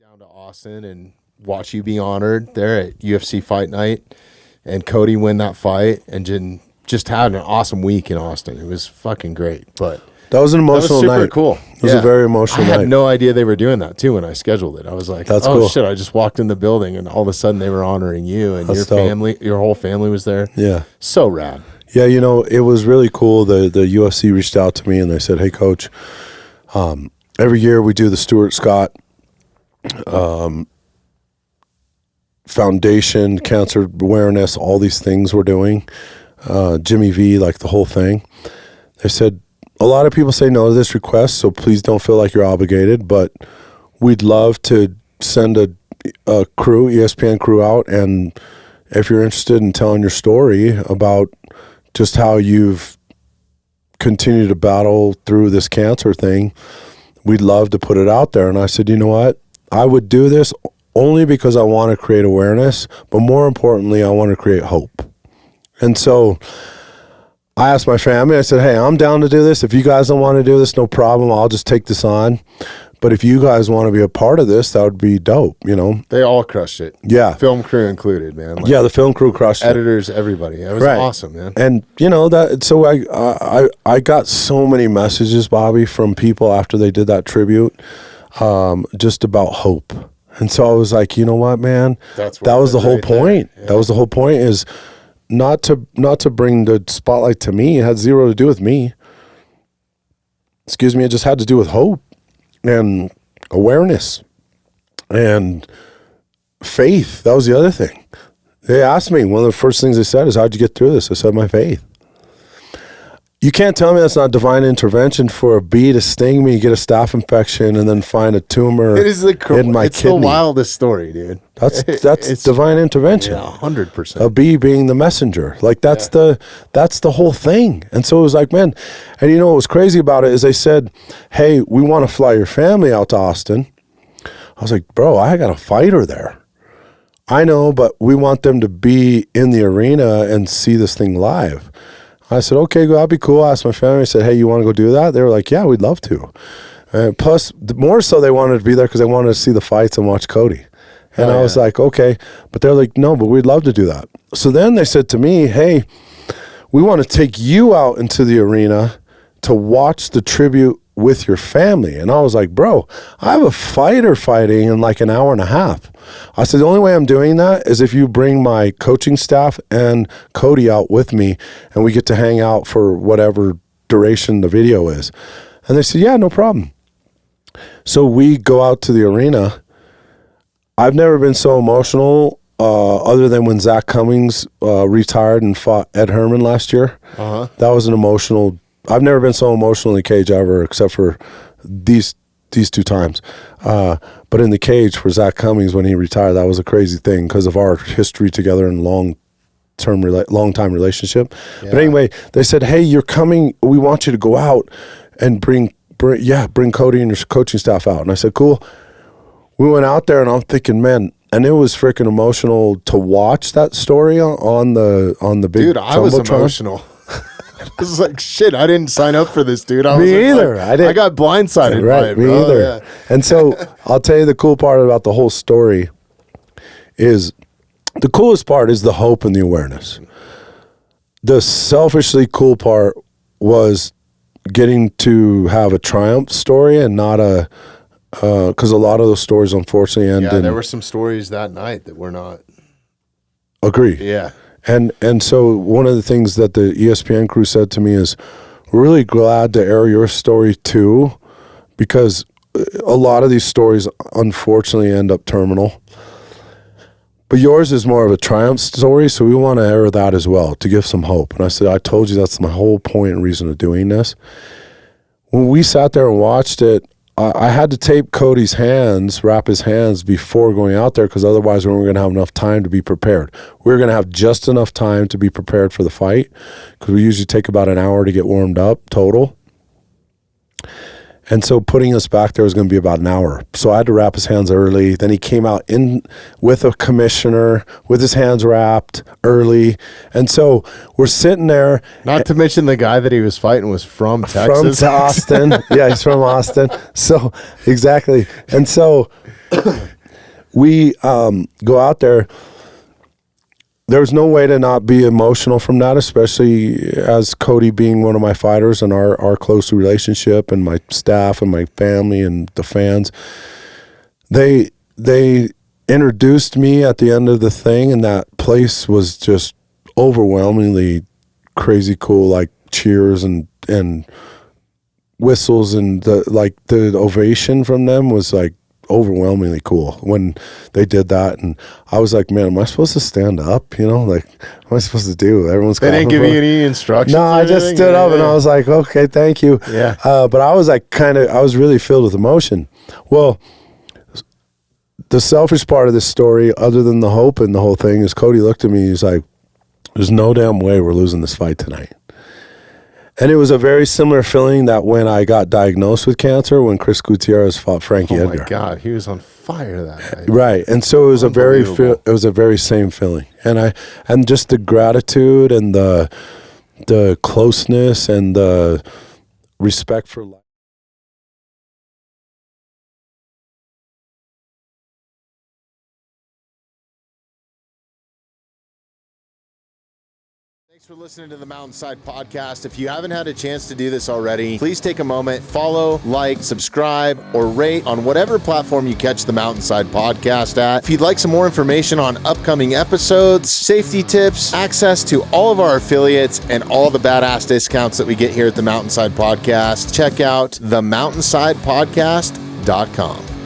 down to Austin and watch you be honored there at UFC Fight Night and Cody win that fight and just had an awesome week in Austin. It was fucking great. But that was an emotional super night. Cool. It was a very emotional night. I had no idea they were doing that too when I scheduled it. I was like, That's oh cool. shit, I just walked in the building and all of a sudden they were honoring you and That's your dope. family, your whole family was there. Yeah. So rad. Yeah, you know, it was really cool. The UFC reached out to me and they said, hey, Coach, every year we do the Stuart Scott Foundation, cancer awareness, all these things we're doing, Jimmy V, like the whole thing. They said, a lot of people say no to this request, so please don't feel like you're obligated, but we'd love to send a crew, ESPN crew out, and if you're interested in telling your story about just how you've continued to battle through this cancer thing, we'd love to put it out there. And I said, you know what? I would do this only because I want to create awareness, but more importantly, I want to create hope. And so I asked my family, I said, hey, I'm down to do this. If you guys don't want to do this, no problem. I'll just take this on. But if you guys want to be a part of this, that would be dope, you know? They all crushed it. Yeah. Film crew included, man. Like, yeah, the film crew crushed editors, everybody. It was awesome, man. And, you know, that. So I got so many messages, Bobby, from people after they did that tribute, just about hope. And so I was like, you know what, man? That was the whole point. Yeah. That was the whole point, is not to bring the spotlight to me. It had zero to do with me. Excuse me. It just had to do with hope and awareness and faith. That was the other thing. They asked me, one of the first things they said is, how'd you get through this? I said, my faith. You can't tell me that's not divine intervention for a bee to sting me, get a staph infection, and then find a tumor in my kidney. It's the wildest story, dude. That's divine intervention. Yeah, 100%. A bee being the messenger. Like, that's the whole thing. And so it was like, man, and you know what was crazy about it is they said, hey, we want to fly your family out to Austin. I was like, bro, I got a fighter there. I know, but we want them to be in the arena and see this thing live. I said, okay, that'd be cool. I asked my family, I said, hey, you want to go do that? They were like, yeah, we'd love to. Plus, more so they wanted to be there because they wanted to see the fights and watch Cody. And I was like, okay. But they're like, no, but we'd love to do that. So then they said to me, hey, we want to take you out into the arena to watch the tribute with your family. And I was like, bro, I have a fighter fighting in like an hour and a half. I said, the only way I'm doing that is if you bring my coaching staff and Cody out with me and we get to hang out for whatever duration the video is. And they said, yeah, no problem. So we go out to the arena. I've never been so emotional other than when Zach Cummings retired and fought Ed Herman last year. That was an emotional. I've never been so emotional in the cage ever, except for these two times. But in the cage for Zach Cummings when he retired, that was a crazy thing because of our history together and long time relationship. Yeah. But anyway, they said, hey, you're coming. We want you to go out and bring Cody and your coaching staff out. And I said, cool. We went out there and I'm thinking, man, and it was freaking emotional to watch that story on the big dude, I was emotional. I was like, shit, I didn't sign up for this, dude. Me either. I got blindsided by it, me bro. either. Yeah. And so I'll tell you the cool part about the whole story is the coolest part is the hope and the awareness. The selfishly cool part was getting to have a triumph story and not a because a lot of those stories unfortunately end in. There were some stories that night that were not. Agree. Yeah. And so one of the things that the ESPN crew said to me is, we're really glad to air your story too, because a lot of these stories unfortunately end up terminal. But yours is more of a triumph story, so we want to air that as well to give some hope. And I said, I told you that's my whole point and reason of doing this. When we sat there and watched it, I had to tape Cody's hands, wrap his hands before going out there because otherwise we weren't going to have enough time to be prepared. We were going to have just enough time to be prepared for the fight because we usually take about an hour to get warmed up total. And so putting us back there was going to be about an hour. So I had to wrap his hands early. Then he came out in with a commissioner with his hands wrapped early. And so we're sitting there. Not to mention the guy that he was fighting was from Texas. From Austin. Yeah, he's from Austin. So, exactly. And so we go out there. There's no way to not be emotional from that, especially as Cody being one of my fighters and our close relationship and my staff and my family and the fans. They introduced me at the end of the thing, and that place was just overwhelmingly crazy cool, like cheers and whistles, and the ovation from them was like overwhelmingly cool when they did that. And I was like, man, am I supposed to stand up? You know, like, what am I supposed to do? Everyone's They didn't give you any instructions? No, I just stood up and I was like, okay, thank you. Yeah. But I was like, I was really filled with emotion. Well, the selfish part of this story, other than the hope and the whole thing, is Cody looked at me, he's like, there's no damn way we're losing this fight tonight. And it was a very similar feeling that when I got diagnosed with cancer, when Chris Gutierrez fought Frankie Edgar. Oh my God, he was on fire that night. Right, and so it was a very same feeling, and just the gratitude and the closeness and the respect for life. Thanks for listening to the Mountainside Podcast. If you haven't had a chance to do this already, please take a moment, follow, like, subscribe, or rate on whatever platform you catch the Mountainside Podcast at. If you'd like some more information on upcoming episodes, safety tips, access to all of our affiliates, and all the badass discounts that we get here at the Mountainside Podcast, check out themountainsidepodcast.com.